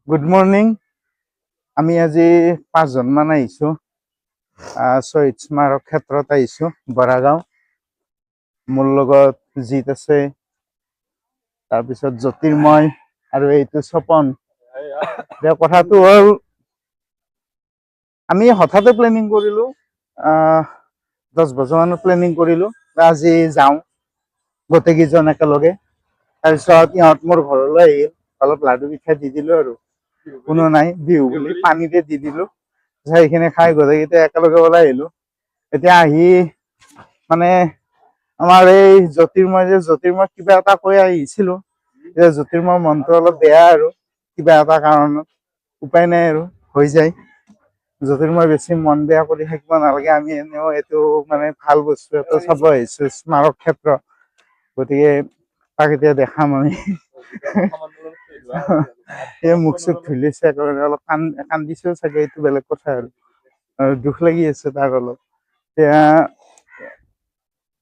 Good morning. আমি আজি 5জন মান আহিছোঁ। শ্বহীদ স্মাৰক ক্ষেত্ৰত আহিছোঁ, বৰাগাঁও। মোৰ লগত জিত আছে, তাৰপিছত জ্যোতিৰ্ময় আৰু এইটো স্বপন। এতিয়া কথাটো হ'ল, আমি হঠাতে প্লেনিং কৰিলোঁ, 10 বছৰ মানত প্লেনিং কৰিলোঁ আজি যাওঁ গোটেইকেইজন একেলগে। তাৰপিছত ইহঁত মোৰ ঘৰলৈ আহিল, অলপ লাডু পিঠা দি দিলোঁ আৰু কোনো নাই, বিহু বুলি পানীতে দি দিলোঁ। সেইখিনি খাই গোটেইকেইটা একেলগে ওলাই আহিলোঁ। এতিয়া আহি মানে আমাৰ এই জ্যোতিৰ্ময় কিবা এটা কৈ আহিছিলোঁ। এতিয়া জ্যোতিৰ্ময়ৰ মনটো অলপ বেয়া আৰু কিবা এটা কাৰণত, উপায় নাই আৰু হৈ যায়। জ্যোতিৰ্ময় বেছি মন বেয়া কৰি থাকিব নালাগে। আমি এনেও এইটো মানে ভাল বস্তু এটা চাব আহিছোঁ, স্মাৰক ক্ষেত্ৰ। গতিকে তাক এতিয়া দেখাম আমি। এই মুখ চুখ ধুই লৈছে, অলপ কান্দিছেও চাগে, এইটো বেলেগ কথা আৰু দুখ লাগি আছে তাৰ অলপ। এতিয়া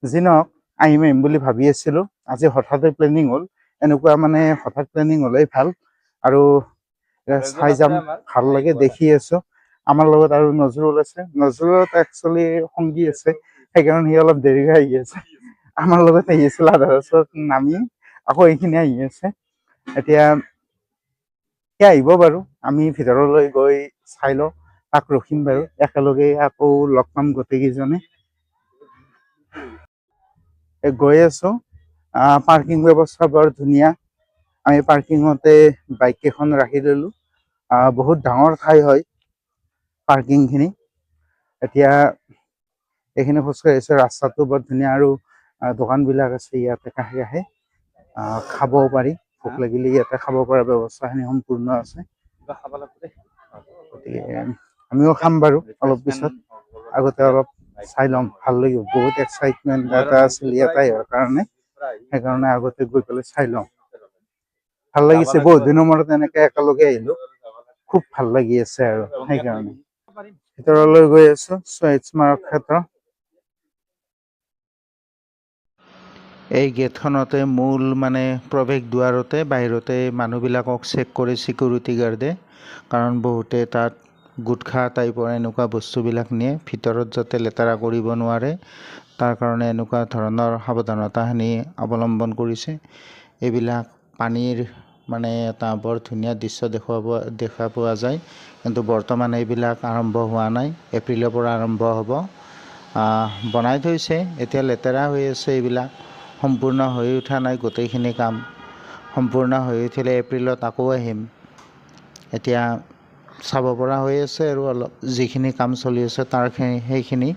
যি নহওক, আহিম বুলি ভাবি আছিলোঁ। আজি হঠাতে প্লেনিং হ'ল। এনেকুৱা মানে হঠাৎ প্লেনিং হ'লেই ভাল আৰু চাই যাম, ভাল লাগে, দেখি আছোঁ। আমাৰ লগত আৰু নজৰুল আছে। নজৰুলত একচুৱেলি সংগী আছে, সেইকাৰণে সি অলপ দেৰিকৈ আহি আছে। আমাৰ লগত আহি আছিল আধা ৰাস্তাত নামি, আকৌ এইখিনি আহি আছে। এতিয়া সি আহিব বাৰু, আমি ভিতৰলৈ গৈ চাই লওঁ, তাক ৰখিম বাৰু। একেলগে আকৌ লগ পাম গোটেইকেইজনে। গৈ আছোঁ। পাৰ্কিং ব্যৱস্থা বৰ ধুনীয়া। আমি পাৰ্কিঙতে বাইক কেইখন ৰাখি ললোঁ। বহুত ডাঙৰ ঠাই হয় পাৰ্কিংখিনি। এতিয়া এইখিনি খোজকাঢ়ি আছোঁ, ৰাস্তাটো বৰ ধুনীয়া আৰু দোকানবিলাক আছে ইয়াতে কাষে কাষে। খাবও পাৰি, ভোক লাগিলে ইয়াতে খাব পৰা ব্যৱস্থাখিনি সম্পূৰ্ণ আছে। গতিকে আমিও খাম বাৰু অলপ পিছত। আগতে অলপ চাই ল'ম, ভাল লাগিব। বহুত এক্সাইটমেণ্ট এটা আছিল ইয়াত আহিবৰ কাৰণে, সেইকাৰণে আগতে গৈ পেলাই চাই লওঁ। ভাল লাগিছে, বহুত দিনৰ মূৰত এনেকে একেলগে আহিলোঁ, খুব ভাল লাগি আছে আৰু সেইকাৰণে। ভিতৰলৈ গৈ আছোঁ, শ্বহীদ স্মাৰক ক্ষেত্ৰ। এই গেটখনতে মূল মানে প্ৰৱেশ দুৱাৰতে বাহিৰতে মানুহবিলাকক চেক কৰে ছিকিউৰিটি গাৰ্ডে, কাৰণ বহুতে তাত গুটখা টাইপৰ এনেকুৱা বস্তুবিলাক নিয়ে, ভিতৰত যাতে লেতেৰা কৰিব নোৱাৰে তাৰ কাৰণে এনেকুৱা ধৰণৰ সাৱধানতাখিনি অৱলম্বন কৰিছে। এইবিলাক পানীৰ মানে এটা বৰ ধুনীয়া দৃশ্য দেখা পোৱা যায়, কিন্তু বৰ্তমান এইবিলাক আৰম্ভ হোৱা নাই। এপ্ৰিলৰ পৰা আৰম্ভ হ'ব। বনাই থৈছে, এতিয়া লেতেৰা হৈ আছে। এইবিলাক সম্পূৰ্ণ হৈ উঠা নাই। গোটেইখিনি কাম সম্পূৰ্ণ হৈ উঠিলে এপ্ৰিলত আকৌ আহিম। এতিয়া চাব পৰা হৈ আছে আৰু অলপ যিখিনি কাম চলি আছে সেইখিনি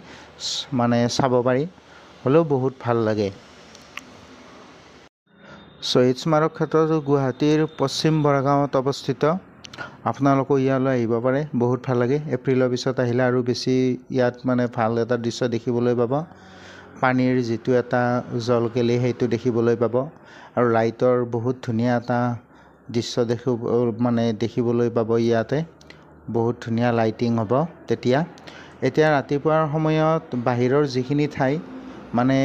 মানে চাব পাৰি, হ'লেও বহুত ভাল লাগে। শ্বহীদ স্মাৰক ক্ষেত্ৰটো গুৱাহাটীৰ পশ্চিম বৰাগাঁৱত অৱস্থিত। আপোনালোকো ইয়ালৈ আহিব পাৰে, বহুত ভাল লাগে। এপ্ৰিলৰ পিছত আহিলে আৰু বেছি ইয়াত মানে ভাল এটা দৃশ্য দেখিবলৈ পাব। পানীৰ যিটো এটা জলকেলি সেইটো দেখিবলৈ পাব, আৰু লাইটৰ বহুত ধুনীয়া এটা দৃশ্য দেখিবলৈ পাব ইয়াতে। বহুত ধুনীয়া লাইটিং হ'ব তেতিয়া। এতিয়া ৰাতিপুৱাৰ সময়ত বাহিৰৰ যিখিনি ঠাই মানে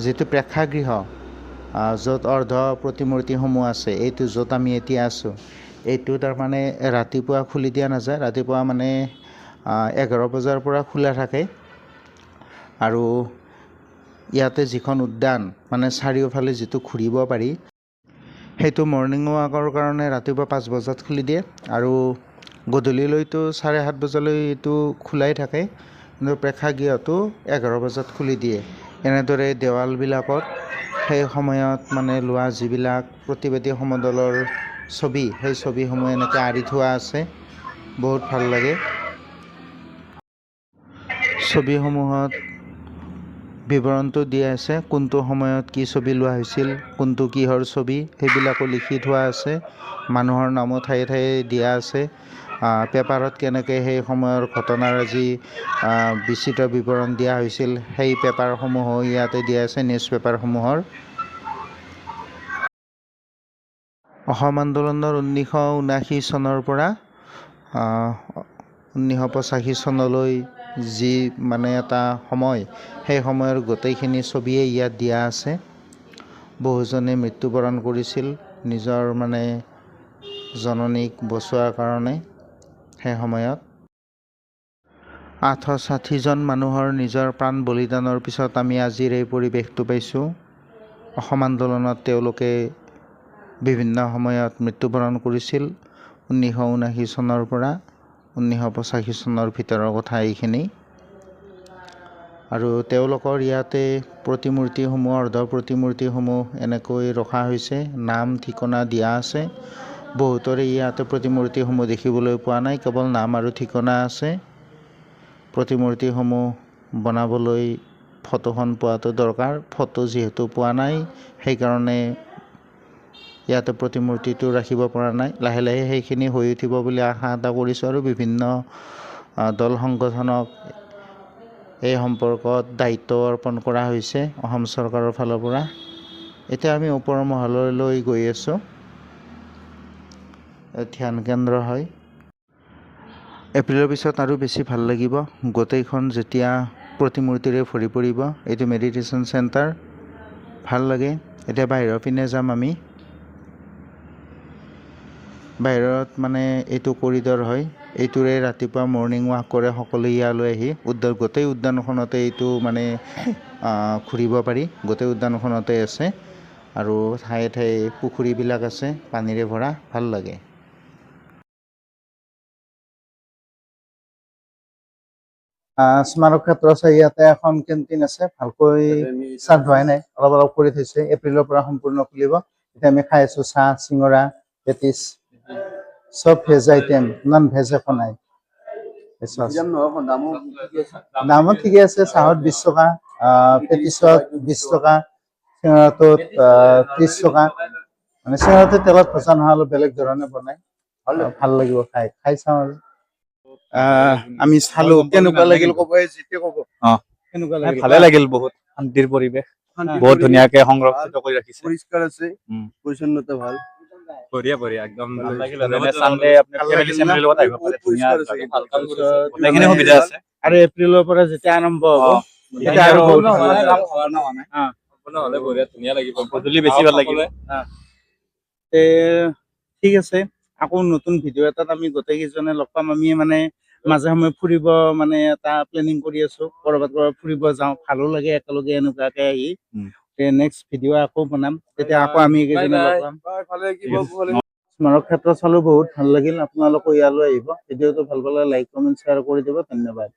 যিটো প্ৰেক্ষাগৃহ, য'ত অৰ্ধ প্ৰতিমূৰ্তিসমূহ আছে, এইটো য'ত আমি এতিয়া আছোঁ, এইটো তাৰমানে ৰাতিপুৱা খুলি দিয়া নাযায়। ৰাতিপুৱা মানে 11 বজাৰ পৰা খোলা থাকে। আৰু ইয়াতে যিখন উদ্যান মানে চাৰিওফালে যিটো ঘূৰিব পাৰি, সেইটো মৰ্ণিং ৱাকৰ কাৰণে ৰাতিপুৱা 5 বজাত খুলি দিয়ে, আৰু গধূলিলৈতো 7:30 বজালৈ এইটো খোলাই থাকে। কিন্তু প্ৰেক্ষাগৃহটো 11 বজাত খুলি দিয়ে। এনেদৰে দেৱালবিলাকত সেই সময়ত মানে লোৱা যিবিলাক প্ৰতিবাদী সমদলৰ ছবি, সেই ছবিসমূহ এনেকৈ আঁৰি থোৱা আছে, বহুত ভাল লাগে। ছবিসমূহত বিৱৰণটো দিয়া আছে, কোনটো সময়ত কি ছবি লোৱা হৈছিল, কোনটো কিহৰ ছবি, সেইবিলাকো লিখি থোৱা আছে। মানুহৰ নামো ঠায়ে ঠায়ে দিয়া আছে। পেপাৰত কেনেকৈ সেই সময়ৰ ঘটনাৰাজি বিস্তৃত বিৱৰণ দিয়া হৈছিল, সেই পেপাৰসমূহো ইয়াতে দিয়া আছে, নিউজ পেপাৰসমূহৰ। অসম আন্দোলনৰ 1979 চনৰ পৰা 1985 চনলৈ যি মানে এটা সময়, সেই সময়ৰ গোটেইখিনি ছবিয়ে ইয়াত দিয়া আছে। বহুজনে মৃত্যুবৰণ কৰিছিল নিজৰ মানে জননীক বচোৱাৰ কাৰণে সেই সময়ত 860জন মানুহৰ নিজৰ প্ৰাণ বলিদানৰ পিছত আমি আজিৰ এই পৰিৱেশটো পাইছোঁ। অসম আন্দোলনত তেওঁলোকে বিভিন্ন সময়ত মৃত্যুবৰণ কৰিছিল। 1979 চনৰ পৰা 1985 চনৰ ভিতৰৰ কথা এইখিনি। আৰু তেওঁলোকৰ ইয়াতে প্ৰতিমূৰ্তিসমূহ, অৰ্ধ প্ৰতিমূৰ্তিসমূহ এনেকৈ ৰখা হৈছে, নাম ঠিকনা দিয়া আছে। বহুতৰে ইয়াতে প্ৰতিমূৰ্তিসমূহ দেখিবলৈ পোৱা নাই, কেৱল নাম আৰু ঠিকনা আছে। প্ৰতিমূৰ্তিসমূহ বনাবলৈ ফটোখন পোৱাটো দৰকাৰ। ফটো যিহেতু পোৱা নাই, সেইকাৰণে ইয়াতে প্ৰতিমূৰ্তিটো ৰাখিব পৰা নাই। লাহে লাহে সেইখিনি হৈ উঠিব বুলি আশা এটা কৰিছোঁ আৰু বিভিন্ন দল সংগঠনক এই সম্পৰ্কত দায়িত্ব অৰ্পণ কৰা হৈছে অসম চৰকাৰৰ ফালৰ পৰা। এতিয়া আমি ওপৰ মহললৈ গৈ আছোঁ। ধ্যান কেন্দ্ৰ হয়। এপ্ৰিলৰ পিছত আৰু বেছি ভাল লাগিব, গোটেইখন যেতিয়া প্ৰতিমূৰ্তিৰে ভৰি পৰিব। এইটো মেডিটেশ্যন চেণ্টাৰ, ভাল লাগে। এতিয়া বাহিৰৰ পিনে যাম আমি। বাহিৰত মানে এইটো কৰিডৰ হয়, এইটোৰে ৰাতিপুৱা মৰ্ণিং ৱাক কৰে সকলোৱে ইয়ালৈ আহি। গোটেই উদ্যানখনতে এইটো মানে ঘূৰিব পাৰি, গোটেই উদ্যানখনতে আছে। আৰু ঠায়ে ঠায়ে পুখুৰীবিলাক আছে পানীৰে ভৰা, ভাল লাগে। স্মাৰক ক্ষেত্ৰ আছে, ইয়াতে এখন কেণ্টিন আছে, ভালকৈ চাহ ধোৱাই নাই, অলপ অলপ কৰি থৈছে। এপ্ৰিলৰ পৰা সম্পূৰ্ণ খুলিব। এতিয়া আমি খাই আছোঁ চাহ, চিঙৰা, পেটিছ, চব ভেজ আইটেম, নন ভেজ একো নাই। দামো ঠিকে আছে, চাহত 20 টকা, পেটিছত 20 টকা, চিঙৰাটোত 30 টকা। মানে চিঙৰাটো তেলত ভজা নহয়, অলপ বেলেগ ধৰণে বনাই, ভাল লাগিব খাই। খাই চাওঁ আৰু আমি চালো, কেনেকুৱা লাগিল ক'ব, যেতিয়া ক'ব। কেনেকুৱা লাগিল? ভালে লাগিল, বহুত শান্তিৰ পৰিৱেশ, বহুত ধুনীয়াকে সংৰক্ষিত কৰি ৰাখিছে, পৰিষ্কাৰ আছে, পৰিচ্ছন্নতা ভাল, বঢ়িয়া বঢ়িয়া, একদম ভাল লাগিল। সানডে আপোনাৰ ফেমিলি চেমিলিৰ লগত আহিব পাৰে, ধুনীয়া গোটেইখিনি সুবিধা আছে। আৰু এপ্ৰিলৰ পৰা যেতিয়া আৰম্ভ হ'ব, তেতিয়া আৰু ধুনীয়া লাগিব, গধূলি বেছি ভাল লাগিব। ঠিক আছে, আকৌ নতুন ভিডিঅ' এটাত আমি গোটেইকেইজনে লগ পাম। আমি মানে মাজে সময়ে ফুৰিব মানে এটা প্লেনিং কৰি আছো, ক'ৰবাত ফুৰিব যাওঁ, ভালো লাগে একেলগে এনেকুৱাকে আহি। নেক্সট ভিডিঅ' আকৌ বনাম, তেতিয়া আকৌ আমি এইকেইজনে লগ পাম। স্মাৰক ক্ষেত্ৰ চালো, বহুত ভাল লাগিল। আপোনালোকো ইয়ালৈ আহিব। ভিডিঅ'টো ভাল পালে লাইক, কমেণ্ট, শ্বেয়াৰ কৰি দিব। ধন্যবাদ।